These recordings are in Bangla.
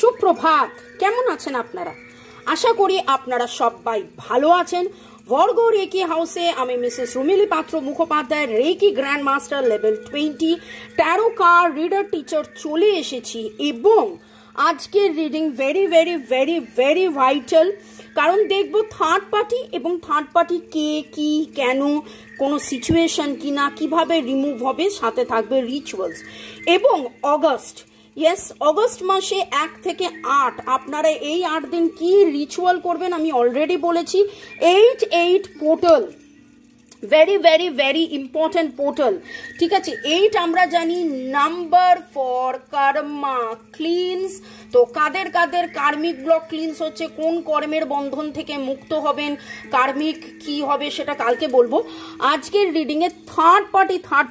সুপ্রভাত। কেমন আছেন আপনারা? আশা করি আপনারা সবাই ভালো আছেন। ভর্গো রেকি হাউসে আমি Mrs Rumili Patra Mukhopadhyay, reiki grand master level 20 tarot card reader teacher চলে এসেছি এবং আজকের reading very very very very vital. কারণ দেখব থার্ড পার্টি এবং থার্ড পার্টি কে, কি, কেন, কোনো সিচুয়েশন কি না, কিভাবে রিমুভ হবে, সাথে থাকবে রিচুয়ালস। এবং অগস্ট মাসে 1 থেকে 8 আপনারা এই 8 দিন কি রিচুয়াল করবেন আমি অলরেডি বলেছি। 8 portal, very very very important portal, ঠিক আছে। 8 আমরা জানি নাম্বার ফর কর্মা ক্লিনস। তো কাদের কাদের কার্মিক ব্লক ক্লিনস হচ্ছে, কোন কর্মের বন্ধন থেকে মুক্ত হবেন, কার্মিক কি হবে সেটা কালকে বলবো। আজকের রিডিংয়ে থার্ড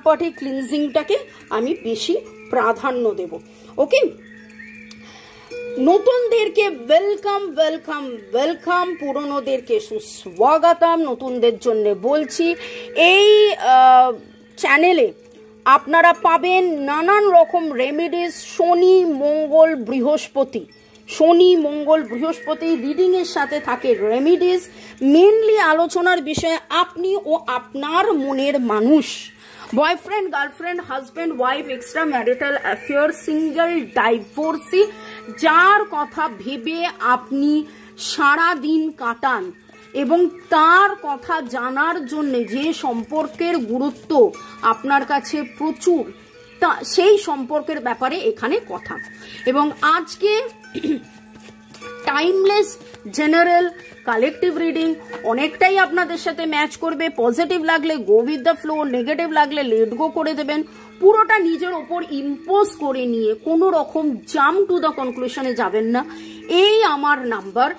পার্টি ক্লিনজিংটাকে আমি বেশি প্রাধান্য দেব। ওকে, নতুনদেরকে ওয়েলকাম ওয়েলকাম ওয়েলকাম, পুরনোদেরকে সুস্বাগতম। নতুনদের জন্য বলছি এই চ্যানেলে আপনারা পাবেন নানান রকম রেমেডিস শনি মঙ্গল বৃহস্পতি রিডিংয়ের সাথে থাকে রেমেডিস। মেনলি আলোচনার বিষয়ে আপনি ও আপনার মনের মানুষ, boyfriend, girlfriend, husband, wife, extra marital affair, single, divorcee, যার কথা ভেবে আপনি সারা দিন কাটান এবং তার কথা জানার জন্য যে সম্পর্কের গুরুত্ব আপনার কাছে প্রচুর, তা সেই সম্পর্কের ব্যাপারে এখানে কথা। এবং আজকে টাইমলেস জেনারেল কালেকটিভ রিডিং অনেকটাই আপনাদের সাথে ম্যাচ করবে। পজিটিভ লাগলে go with the flow, negative লাগলে লেট গো করে দেবেন। পুরোটা নিজের ওপর ইম্পোজ করে নিয়ে কোনো রকম জাম্প টু দ্য কনক্লুশনে যাবেন না। এই আমার নাম্বার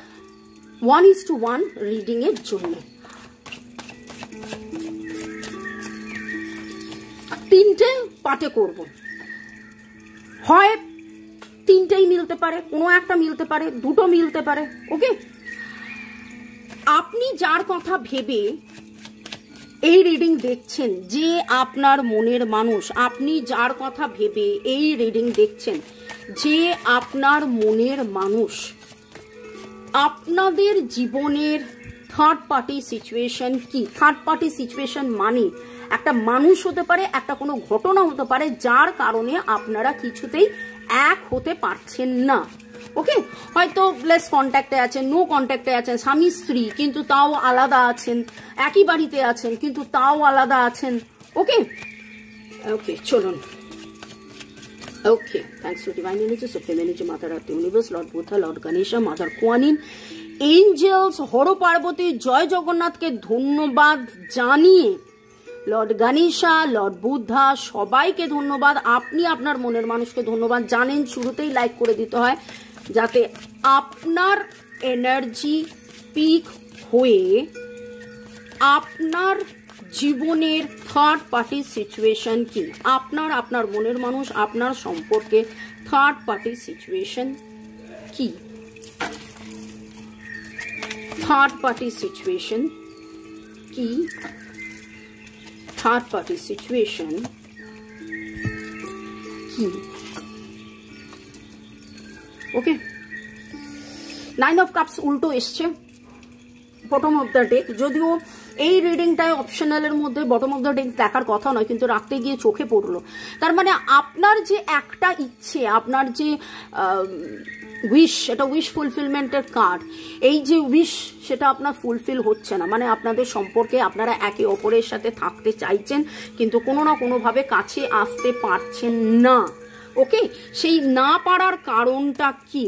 1:1 রিডিং এর জন্য। 3টে পার্টে করব, হয় 3টেই মিলতে পারে, কোনো একটা মিলতে পারে, দুটো মিলতে পারে। ওকে, আপনি যার কথা ভেবে এই রিডিং দেখছেন, যে আপনার মনের মানুষ, আপনি যার কথা ভেবে এই রিডিং দেখছেন, যে আপনার মনের মানুষ, আপনাদের জীবনের থার্ড পার্টি সিচুয়েশন কি? থার্ড পার্টি সিচুয়েশন মানে একটা মানুষ হতে পারে, একটা কোনো ঘটনা হতে পারে যার কারণে আপনারা কিছুতেই এক হতে পারছেন না। ওকে, হয়তো লেস কন্ট্যাক্টে আছেন, নো কন্ট্যাক্টে আছেন, স্বামী স্ত্রী কিন্তু তাও আলাদা আছেন, একই বাড়িতে আছেন কিন্তু তাও আলাদা আছেন। ওকে ওকে চলুন। Okay, thanks to divine energy, supreme energy, mother earth universe, lord Buddha, lord Ganesha, mother Kuan Yin, angels, Har Parvati, জয় জগন্নাথকে ধন্যবাদ জানিয়ে, লর্ড গণেশা, লর্ড বুদ্ধা, সবাইকে ধন্যবাদ। আপনি আপনার মনের মানুষকে ধন্যবাদ জানেন। শুরুতেই লাইক করে দিতে হয় যাতে আপনার এনার্জি পিক হয়ে আপনার জীবনের থার্ড পার্টি সিচুয়েশন কি, আপনার মনের মানুষ, আপনার সম্পর্কে থার্ড পার্টি সিচুয়েশন কি, থার্ড পার্টি সিচুয়েশন কি, থার্ড পার্টি সিচুয়েশন কি। ওকে, 9 অফ কাপস উল্টো এসছে বটম অফ দ্য ডেক। যদিও এই রিডিংটায় অপশনালের মধ্যে বটম অফ দ্য ডেক দেখার কথা নয়, কিন্তু রাখতে গিয়ে চোখে পড়লো। তার মানে আপনার যে একটা ইচ্ছে, আপনার যে উইশ, এটা উইশ ফুলফিলমেন্টের কার্ড। এই যে উইশ সেটা আপনার ফুলফিল হচ্ছে না, মানে আপনাদের সম্পর্কে আপনারা একে অপরের সাথে থাকতে চাইছেন কিন্তু কোনো না কোনোভাবে কাছে আসতে পারছেন না। ওকে, সেই না পারার কারণটা কি?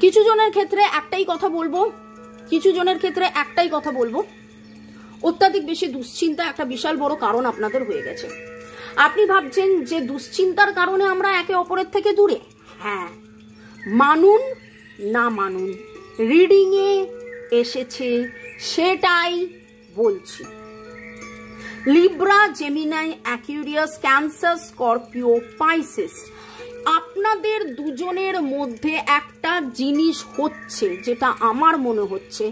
কিছু জনের ক্ষেত্রে একটাই কথা বলবো, অত্যাধিক বেশি দুশ্চিন্তা একটা বিশাল বড় কারণ আপনাদের হয়ে গেছে। আপনি ভাবছেন যে দুশ্চিন্তার কারণে আমরা একে অপরের থেকে দূরে। হ্যাঁ, মানুন না মানুন, রিডিং এ এসেছে সেটাই বলছি। Libra, Gemini, Aquarius, Cancer, Scorpio, Pisces, আপনাদের দুজনের মধ্যে একটা জিনিস হচ্ছে যেটা আমার মনে হচ্ছে,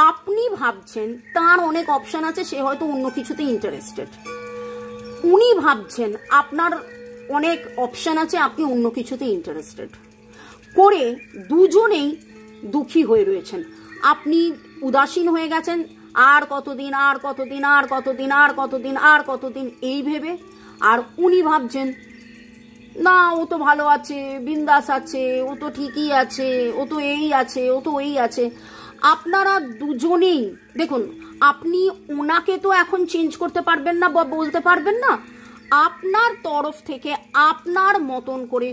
আপনি ভাবছেন তার অনেক অপশন আছে, সে হয়তো অন্য কিছুতে ইন্টারেস্টেড। উনি ভাবছেন আপনার অনেক অপশন আছে, আপনি অন্য কিছুতে ইন্টারেস্টেড করে দুজনেই দুঃখী হয়ে রয়েছেন। আপনি উদাসীন হয়ে গেছেন, আর কতদিন আর কতদিন আর কতদিন আর কতদিন আর কতদিন এই ভেবে, আর উনি ভাবছেন না ও তো ভালো আছে, বিন্দাস আছে, ও তো ঠিকই আছে, ও তো এই আছে, ও তো এই আছে। আপনারা দুজনেই দেখুন, আপনি ওনাকে তো এখন চেঞ্জ করতে পারবেন না বা বলতে পারবেন না। আপনার তরফ থেকে আপনার মতন করে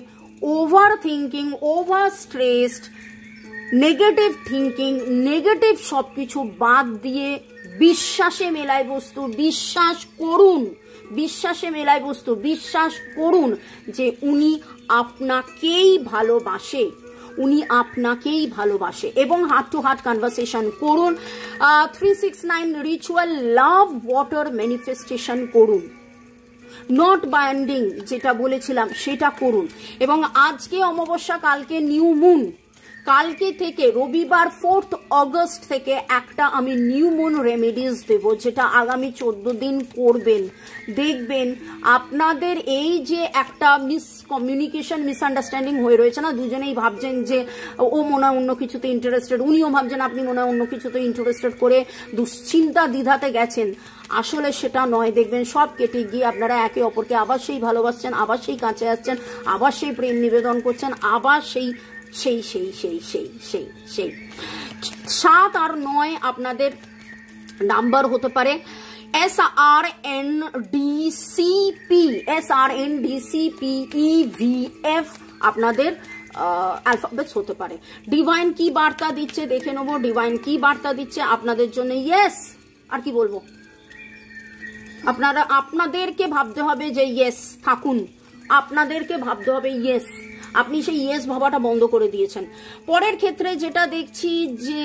over thinking, over stressed, negative thinking, negative সবকিছু বাদ দিয়ে বিশ্বাসে মেলায় বস্তু, বিশ্বাস করুন, বিশ্বাসে মেলায় বস্তু, বিশ্বাস করুন যে উনি আপনাকেই ভালোবাসে, উনি আপনাকেই ভালোবাসে। এবং হার্ট টু হার্ট কনভারসেশন করুন, 369 রিচুয়াল লাভ ওয়াটার ম্যানিফেস্টেশন করুন, নট বাইন্ডিং যেটা বলেছিলাম সেটা করুন। এবং আজকে অমাবস্যা, কালকে নিউ মুন, কালকে থেকে রবিবার 4 অগস্ট থেকে একটা আমি নিউ মুন রেমেডিজ দেব, যেটা আগামী 14 দিন করবেন। দেখবেন আপনাদের এই যে একটা মিসকমিউনিকেশন, মিসআন্ডারস্ট্যান্ডিং হয়ে রয়েছে না, দুজনেই ভাবছেন যে ও মনে হয় অন্য কিছুতে ইন্টারেস্টেড, উনিও ভাবছেন আপনি মনে হয় অন্য কিছুতে ইন্টারেস্টেড, করে দুশ্চিন্তা দ্বিধাতে গেছেন। আসলে সেটা নয়, দেখবেন সব কেটে গিয়ে আপনারা একে অপরকে আবার সেই ভালোবাসছেন, আবার সেই কাছে আসছেন, আবার সেই প্রেম নিবেদন করছেন, আবার সেই 7 আর 9 আপনাদের নাম্বার হতে পারে। SRNDCPEVF আপনাদের অ্যালফাবেটস হতে পারে। ডিভাইন কি বার্তা দিচ্ছে দেখে নেবো, ডিভাইন কি বার্তা দিচ্ছে আপনাদের জন্য। ইয়েস, আর কি বলবো, আপনাদেরকে ভাবতে হবে যে ইয়েস থাকুন, আপনাদেরকে ভাবতে হবে ইয়েস, আপনি সেই ইয়েস ভাবাটা বন্ধ করে দিয়েছেন। পরের ক্ষেত্রে যেটা দেখছি যে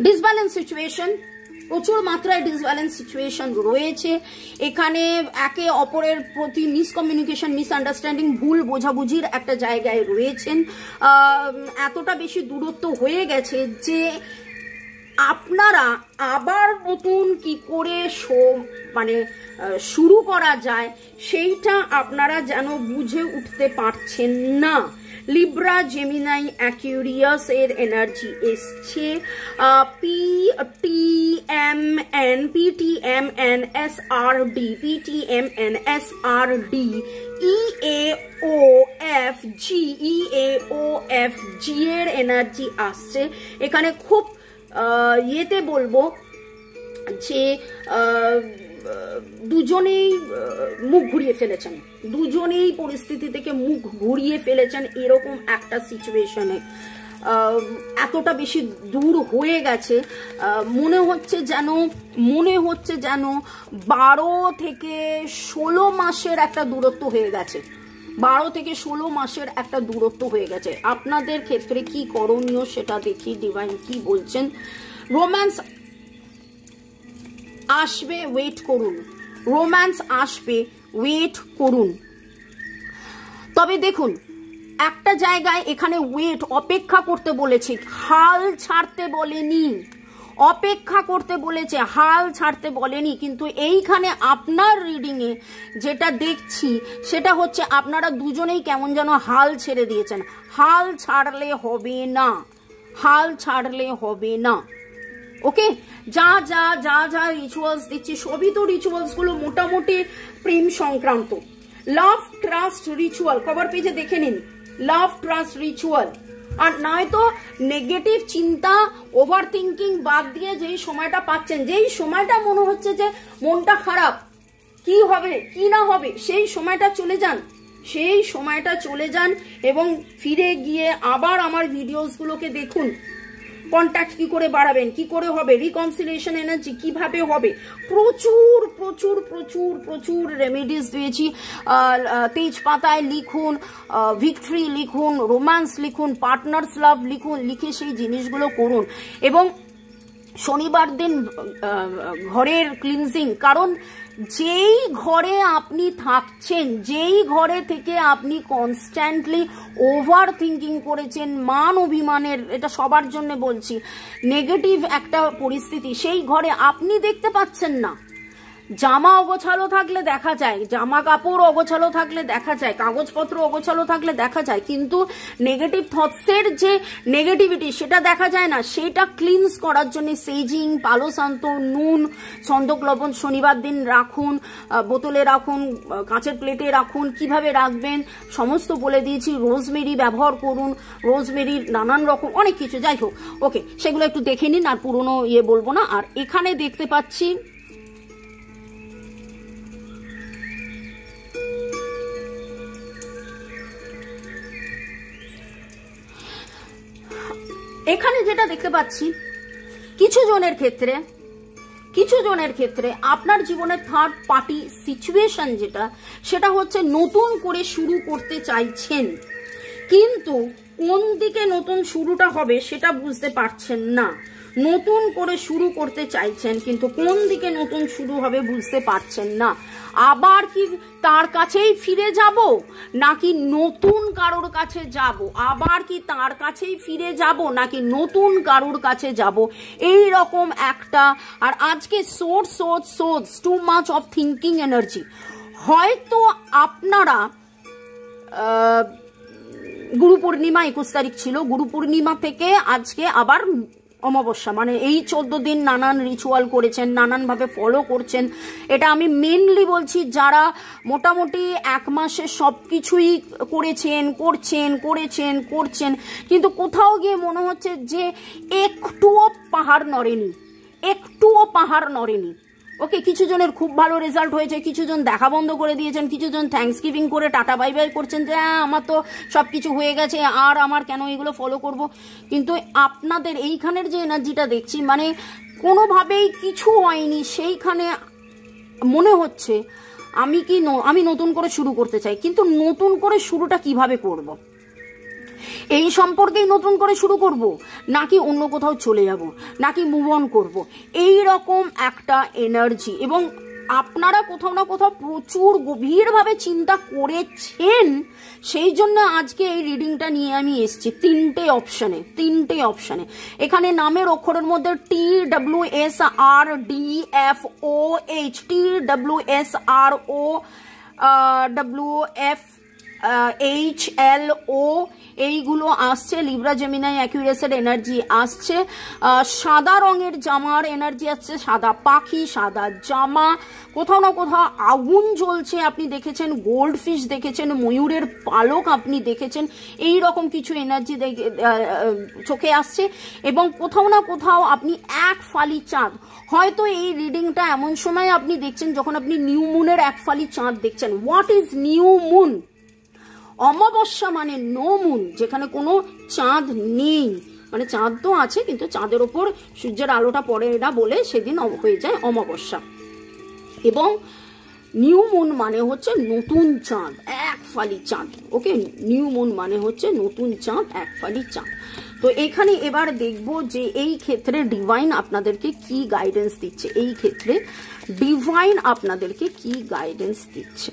ডিসব্যালেন্স সিচুয়েশন, প্রচুর মাত্রায় ডিসব্যালেন্স সিচুয়েশন রয়েছে এখানে। একে অপরের প্রতি মিসকমিউনিকেশন, মিসআন্ডারস্ট্যান্ডিং, ভুল বোঝাবুঝির একটা জায়গায় রয়েছেন। এতটা বেশি দূরত্ব হয়ে গেছে যে আপনারা আবার নতুন কি করে শুরু করা যায় সেইটা আপনারা যেন বুঝে উঠতে পারছেন না। লিব্রা, জেমিনাই, অ্যাকুয়ারিয়াস এর এনার্জি এসছে। PTMNSRD, EAOFG এর এনার্জি আসছে এখানে। খুব ইয়েতে বলবো যে দুজনেই মুখ ঘুরিয়ে ফেলেছেন, দুজনেই পরিস্থিতি থেকে মুখ ঘুরিয়ে ফেলেছেন, এরকম একটা সিচুয়েশনে এতটা বেশি দূর হয়ে গেছে। মনে হচ্ছে যেন 12 থেকে 16 মাসের একটা দূরত্ব হয়ে গেছে, 12 থেকে 16 মাসের একটা দূরত্ব হয়ে গেছে। আপনাদের ক্ষেত্রে কি করণীয় সেটা দেখি, ডিভাইন কি বলছেন। রোম্যান্স আসবে, ওয়েট করুন, রোম্যান্স আসবে, ওয়েট করুন। তবে দেখুন একটা জায়গায় এখানে ওয়েট, অপেক্ষা করতে বলেছে, হাল ছাড়তে বলেনি, অপেক্ষা করতে বলেছে, হাল ছাড়তে বলেনি। কিন্তু এইখানে আপনার রিডিংয়ে যেটা দেখছি সেটা হচ্ছে আপনারা দুজনেই কেমন যেন হাল ছেড়ে দিয়েছেন। হাল ছাড়লে হবে না, হাল ছাড়লে হবে না। ওকে, যা যা যা যা রিচুয়ালস দিচ্ছি সবই তো রিচুয়ালস গুলো মোটামুটি প্রেম সংক্রান্ত। লাভ ট্রাস্ট রিচুয়াল কভার পেজে দেখে নিন, লাভ ট্রাস্ট রিচুয়াল। আর নয়তো নেগেটিভ চিন্তা, ওভার থিঙ্কিং বাদ দিয়ে যেই সময়টা পাচ্ছেন, যেই সময়টা মনে হচ্ছে যে মনটা খারাপ, কি হবে কি না হবে, সেই সময়টা চলে যান, সেই সময়টা চলে যান এবং ফিরে গিয়ে আবার আমার ভিডিওসগুলোকে দেখুন। কন্ট্যাক্ট কি করে বাড়াবেন, কি করে হবে, রিকনসিলিয়েশন এনার্জি কিভাবে হবে, প্রচুর প্রচুর প্রচুর প্রচুর রেমেডিস দিয়েছি। তেজপাতায় লিখুন, ভিক্টরি লিখুন, রোম্যান্স লিখুন, পার্টনার্স লাভ লিখুন, লিখে সেই জিনিসগুলো করুন। এবং শনিবার দিন ঘরের ক্লিনজিং, কারণ যেই ঘরে আপনি থাকছেন, যেই ঘরে থেকে আপনি কনস্ট্যান্টলি ওভার থিঙ্কিং করেছেন, মান অভিমানের, এটা সবার জন্য বলছি, নেগেটিভ একটা পরিস্থিতি, সেই ঘরে আপনি দেখতে পাচ্ছেন না, জামা অগোছালো থাকলে দেখা যায়, জামা কাপড় অগোছালো থাকলে দেখা যায়, কাগজপত্র অগোছালো থাকলে দেখা যায়, কিন্তু নেগেটিভ থটসের যে নেগেটিভিটি সেটা দেখা যায় না। সেটা ক্লিনস করার জন্য সেজিং, পালো শান্ত, নুন, ছন্দক লবণ শনিবার দিন রাখুন, বোতলে রাখুন, কাঁচের প্লেটে রাখুন, কিভাবে রাখবেন সমস্ত বলে দিয়েছি। রোজমেরি ব্যবহার করুন, রোজমেরির নানান রকম অনেক কিছু, যাই হোক ওকে সেগুলো একটু দেখে নিন, আর পুরনো বলবো না। আর এখানে দেখতে পাচ্ছি যেটা দেখতে পাচ্ছি কিছু জনের ক্ষেত্রে আপনার জীবনের থার্ড পার্টি সিচুয়েশন সেটা হচ্ছে নতুন করে শুরু করতে চাইছেন, কিন্তু কোন দিকে নতুন শুরুটা হবে সেটা বুঝতে পারছেন না। নতুন করে শুরু করতে চাইছেন কিন্তু কোন দিকে নতুন শুরু হবে বুঝতে পারছেন না। আবার কি তার কাছেই ফিরে যাব নাকি নতুন কারোর কাছে যাব, আবার কি তার কাছেই ফিরে যাব নাকি নতুন কারোর কাছে যাব, এই রকম একটা। আর আজকে source too much of thinking energy. হয়তো আপনারা গুরু পূর্ণিমা 21 তারিখ ছিল, গুরু পূর্ণিমা থেকে আজকে আবার অমাবস্যা, মানে এই 14 দিন নানান রিচুয়াল করেছেন, নানানভাবে ফলো করছেন। এটা আমি মেনলি বলছি যারা মোটামুটি 1 মাসে সবকিছুই করছেন, কিন্তু কোথাও গিয়ে মনে হচ্ছে যে একটুও পাহাড় নড়েনি। ওকে, কিছু জনের খুব ভালো রেজাল্ট হয়েছে, কিছু জন দেখা বন্ধ করে দিয়েছেন, কিছু জন থ্যাঙ্কস গিভিং করে টাটা বাই বাই করছেন যে আমার তো সবকিছু হয়ে গেছে, আর আমার কেন এগুলো ফলো করব। কিন্তু আপনাদের এইখানের যে এনার্জিটা দেখছি, মানে কোনোভাবেই কিছু হয়নি, সেইখানে মনে হচ্ছে আমি নতুন করে শুরু করতে চাই, কিন্তু নতুন করে শুরুটা কিভাবে করব, এই সম্পর্কেই নতুন করে শুরু করব নাকি অন্য কোথাও চলে যাব নাকি মুভ অন করব, এই রকম একটা এনার্জি। এবং আপনারা কোথাও না কোথাও প্রচুর গভীরভাবে চিন্তা করেছেন, সেই জন্য আজকে এই রিডিংটা নিয়ে আমি এসেছি। তিনটে অপশানে এখানে নামের অক্ষরের মধ্যে TWSRDFOH, TWSROWFHLO এইগুলো আসছে। লিব্রা জেমিনাই অ্যাকুরেসের এনার্জি আসছে। সাদা রঙের জামার এনার্জি আসছে, সাদা পাখি, সাদা জামা, কোথাও না কোথাও আগুন জ্বলছে আপনি দেখেছেন, গোল্ড ফিশ দেখেছেন, ময়ূরের পালক আপনি দেখেছেন, এই রকম কিছু এনার্জি চোখে আসছে। এবং কোথাও না কোথাও আপনি এক ফালি চাঁদ, হয়তো এই রিডিংটা এমন সময় আপনি দেখছেন যখন আপনি নিউ মুনের এক ফালি চাঁদ দেখছেন। What is new moon? অমাবস্যা মানে নো মুন, যেখানে কোনো চাঁদ নেই, মানে চাঁদ তো আছে কিন্তু চাঁদের ওপর সূর্যের আলোটা পড়ে না বলে সেদিন হয়ে যায় অমাবস্যা। এবং নিউ মুন মানে হচ্ছে নতুন চাঁদ, এক ফালি চাঁদ। ওকে, নিউ মুন মানে হচ্ছে নতুন চাঁদ, এক ফালি চাঁদ। তো এখানে এবার দেখবো যে এই ক্ষেত্রে ডিভাইন আপনাদেরকে কি গাইডেন্স দিচ্ছে,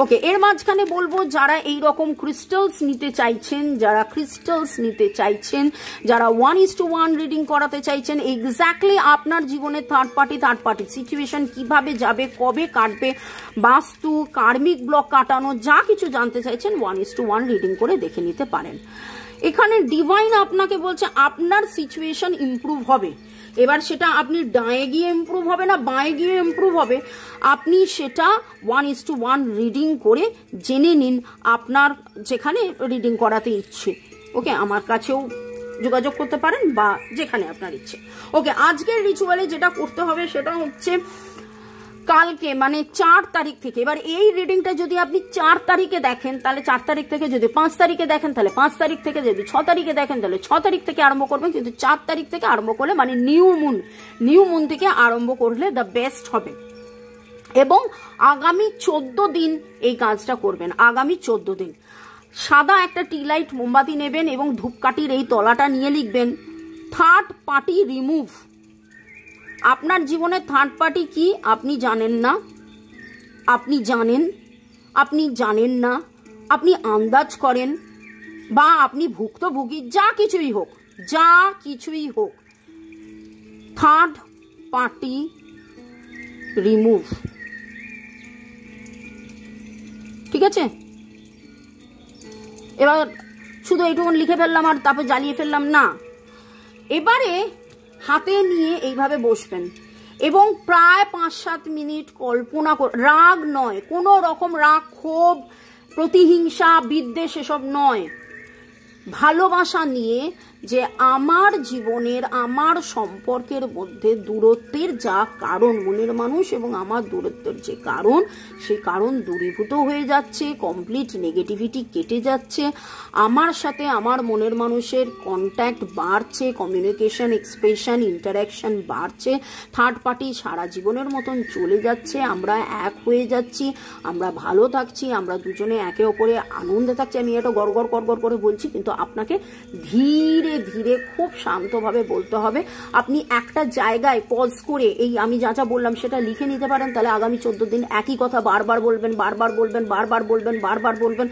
ওকে, এর মাঝখানে বলবো যারা এই রকম ক্রিস্টালস নিতে চাইছেন, যারা 1:1 রিডিং করাতে চাইছেন, এক্স্যাক্টলি আপনার জীবনে থার্ড পার্টি সিচুয়েশন কিভাবে যাবে, কবে কাটবে, বাস্তু, কার্মিক ব্লক কাটানো, যা কিছু জানতে চাইছেন 1:1 রিডিং করে দেখে নিতে পারেন। এখানে ডিভাইন আপনাকে বলছে আপনার সিচুয়েশন ইমপ্রুভ হবে। এবার সেটা আপনি ডায়ে গিয়ে ইমপ্রুভ হবে না বাঁয়ে গিয়ে ইমপ্রুভ হবে, আপনি সেটা 1:1 রিডিং করে জেনে নিন আপনার যেখানে রিডিং করাতে ইচ্ছে। ওকে, আমার কাছেও যোগাযোগ করতে পারেন বা যেখানে আপনার ইচ্ছে। ওকে, আজকের রিচুয়ালে যেটা করতে হবে সেটা হচ্ছে কালকে মানে 4 তারিখ থেকে, এবার এই রিডিংটা যদি আপনি 4 তারিখে দেখেন তাহলে 4 তারিখ থেকে, যদি 5 তারিখে দেখেন তাহলে 5 তারিখ থেকে, যদি 6 তারিখে দেখেন তাহলে 6 তারিখ থেকে আরম্ভ করবেন, কিন্তু 4 তারিখ থেকে আরম্ভ করলে মানে নিউ মুন থেকে আরম্ভ করলে দ্য বেস্ট হবে। এবং আগামী 14 দিন এই কাজটা করবেন। আগামী 14 দিন সাদা একটা টি লাইট মোমবাতি নেবেন এবং ধূপকাঠির এই তলাটা নিয়ে লিখবেন থার্ড পার্টি রিমুভ। আপনার জীবনে থার্ড পার্টি কি আপনি জানেন না, আপনি জানেন না, আপনি আন্দাজ করেন বা আপনি ভুক্তভোগী, যা কিছুই হোক, থার্ড পার্টি রিমুভ। ঠিক আছে, এবার শুধু এইটুকুন লিখে ফেললাম আর তারপর জ্বালিয়ে ফেললাম না। এবারে হাতে নিয়ে এইভাবে বসবেন এবং প্রায় 5-7 মিনিট কল্পনা রাগ নয়, কোনো রকম রাগ, ক্ষোভ, প্রতিহিংসা, বিদ্বেষ এসব নয়, ভালোবাসা নিয়ে যে আমার জীবনের, আমার সম্পর্কের মধ্যে দূরত্বের যা কারণ, মনের মানুষ এবং আমার দূরত্বের যে কারণ, সেই কারণ দূরীভূত হয়ে যাচ্ছে, কমপ্লিট নেগেটিভিটি কেটে যাচ্ছে, আমার সাথে আমার মনের মানুষের কন্ট্যাক্ট বাড়ছে, কমিউনিকেশন, এক্সপ্রেশন, ইন্টারাকশন বাড়ছে, থার্ড পার্টি সারা জীবনের মতন চলে যাচ্ছে, আমরা এক হয়ে যাচ্ছি, আমরা ভালো থাকছি, আমরা দুজনে একে অপরে আনন্দে থাকছি। আমি এটা গড়গড় গড়গড় করে বলছি, কিন্তু আপনাকে ধীরে ধীরে খুব শান্তভাবে বলতে হবে। আপনি একটা জায়গায় পজ করে এই আমি যা যা বললাম সেটা লিখে নিতে পারেন, তাহলে আগামী 14 দিন একই কথা বারবার বলবেন, বারবার বলবেন, বারবার বলবেন, বারবার বলবেন।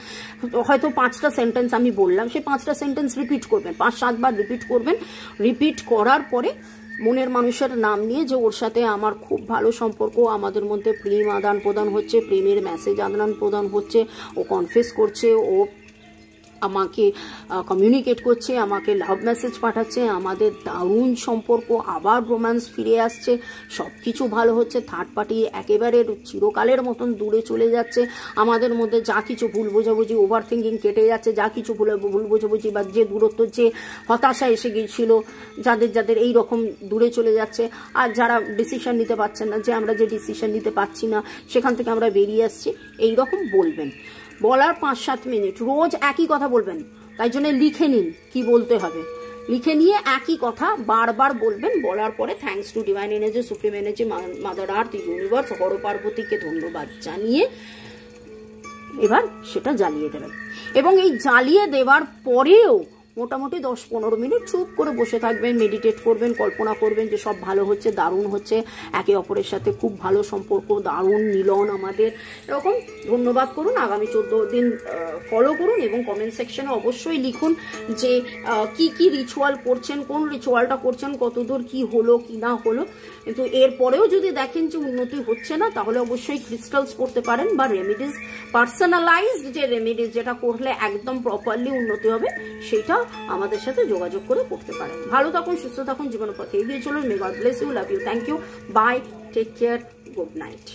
হয়তো 5টা সেন্টেন্স আমি বললাম, সেই 5টা সেন্টেন্স রিপিট করবেন, 5-7 বার রিপিট করবেন। রিপিট করার পরে মনের মানুষের নাম নিয়ে যে ওর সাথে আমার খুব ভালো সম্পর্ক, আমাদের মধ্যে প্রেম আদান প্রদান হচ্ছে, প্রেমের মেসেজ আদান প্রদান হচ্ছে, ও কনফেস করছে, ও আমাকে কমিউনিকেট করছে, আমাকে লাভ মেসেজ পাঠাচ্ছে, আমাদের দারুণ সম্পর্ক, আবার রোম্যান্স ফিরে আসছে, সব কিছু ভালো হচ্ছে, থার্ড পার্টি একেবারে চিরকালের মতন দূরে চলে যাচ্ছে, আমাদের মধ্যে যা কিছু ভুল বোঝাবুঝি, ওভার থিঙ্কিং কেটে যাচ্ছে, যা কিছু ভুল বোঝাবুঝি বা যে দূরত্ব, যে হতাশা এসে গিয়েছিল, যাদের এই রকম দূরে চলে যাচ্ছে, আর যারা ডিসিশন নিতে পারছেন না, যে আমরা যে ডিসিশন নিতে পারছি না সেখান থেকে আমরা বেরিয়ে আসছি, এই রকম বলবেন। বলার 5-7 মিনিট রোজ একই কথা বলবেন, তাই জন্য লিখে নিন কি বলতে হবে, লিখে নিয়ে একই কথা বারবার বলবেন। বলার পরে thanks to divine energy, supreme energy, mother earth, universe, Har পার্বতীকে ধন্যবাদ জানিয়ে এবার সেটা জ্বালিয়ে দেবেন। এবং এই জ্বালিয়ে দেওয়ার পরেও মোটামুটি 10-15 মিনিট চুপ করে বসে থাকবেন, মেডিটেট করবেন, কল্পনা করবেন যে সব ভালো হচ্ছে, দারুণ হচ্ছে, একে অপরের সাথে খুব ভালো সম্পর্ক, দারুণ মিলন আমাদের, এরকম ধন্যবাদ করুন। আগামী 14 দিন ফলো করুন এবং কমেন্ট সেকশনে অবশ্যই লিখুন যে কি কি রিচুয়াল করছেন, কোন রিচুয়ালটা করছেন, কতদূর কি হলো কি না হলো। কিন্তু এরপরেও যদি দেখেন যে উন্নতি হচ্ছে না, তাহলে অবশ্যই ক্রিস্টালস করতে পারেন বা রেমেডিস, পার্সোনালাইজড যে রেমেডিস যেটা করলে একদম প্রপারলি উন্নতি হবে, সেটা আমাদের সাথে যোগাযোগ করে করতে পারেন। ভালো থাকুন, সুস্থ থাকুন, জীবনের পথে এগিয়ে চলুন। May God bless you, love you, thank you, bye, take care, good night.